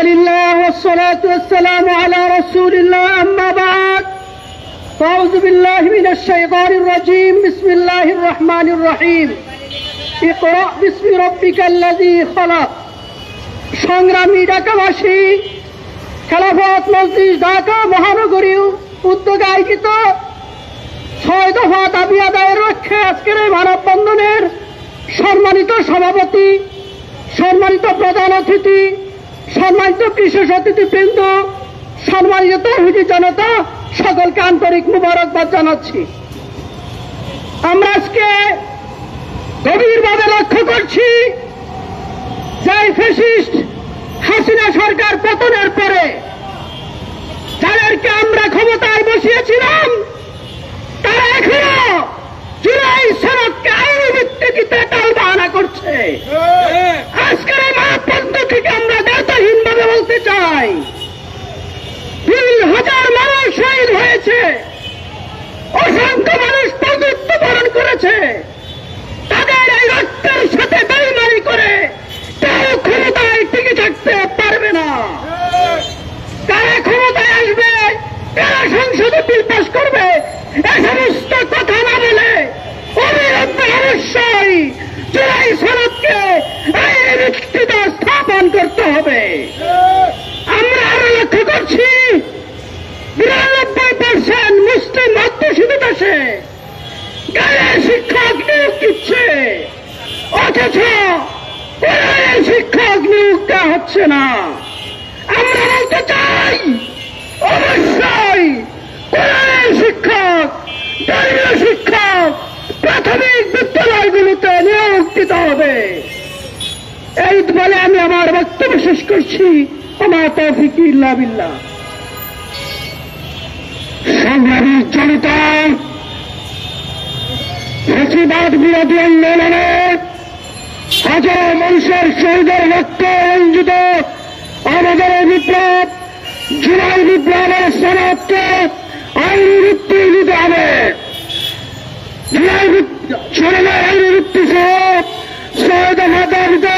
لله والصلاة والسلام على رسول الله أما بعد فأعوذ بالله من الشيطان الرجيم بسم الله الرحمن الرحيم اقرأ باسم ربك الذي خلق সংগ্রামী ঢাকাবাসী খেলাফত মজলিস ঢাকা মহানগরী উদ্যোগে আয়োজিত 6 দফা দাবি আদায়ের লক্ষ্যে আজকের এই মানববন্ধনের সম্মানিত সভাপতি, সম্মানিত প্রধান অতিথি, সম্মানিত বিশেষ অতিথিবৃন্দ, সম্মানিত তৌহিদি জনতা, সকলকে আন্তরিক মুবারকবাদ জানাচ্ছি। আমরা আজকে গভীরভাবে লক্ষ্য করছি যে ফ্যাসিস্ট হাসিনা সরকার পতনের পরে যাদেরকে আমরা ক্ষমতায় বসিয়েছিলাম তারা এখনো জুলাই সনদকে আইনি ভিত্তিতে টালবাহানা করছে। আজকের এই মানববন্ধন থেকে আমরা দায়িত্বহীনভাবে বলতে চাই, 2,000 মানুষ শহীদ হয়েছে, অসংখ্য মানুষ মৃত্যুবরণ করেছে। তাদের এই রক্তের সাথে বেইমানি করে কেউ ক্ষমতায় টিকে থাকতে পারবে না। কারা ক্ষমতায় আসবে, কারা সংসদে বিল পাস করবে, এ সমস্ত কথা না বলে অবিলম্বে অবশ্যই জুলাই সনদকে আইনি ভিত্তিতে স্থাপন করতে হবে। আমরা আরো লক্ষ্য করছি 92% মুসলিম অধ্যুষিত দেশে গায়ের শিক্ষক নিয়োগ দিচ্ছে, অথচ কোরআনের শিক্ষক নিয়োগ দেওয়া হচ্ছে না। আমরা বলতে চাই অবশ্যই কোরআনের শিক্ষক, ধর্মীয় শিক্ষক প্রাথমিক বিদ্যালয়গুলোতে নিয়োগ দিতে হবে। এই বলে আমি আমার বক্তব্য শেষ করছি। আমার তৌফিক ইল্লা বিল্লাহ। সংগ্রামী জনতা, ফ্যাসিবাদ বিরোধী আন্দোলনে হাজার মানুষের শহীদের রক্তে রঞ্জিত আমাদের বিপ্লব, জুলাই বিপ্লবের সনদকে আইনি ভিত্তি দিতে হবে। জুলাই সনদের আইনি ভিত্তি সহ 6 দফা দাবিতে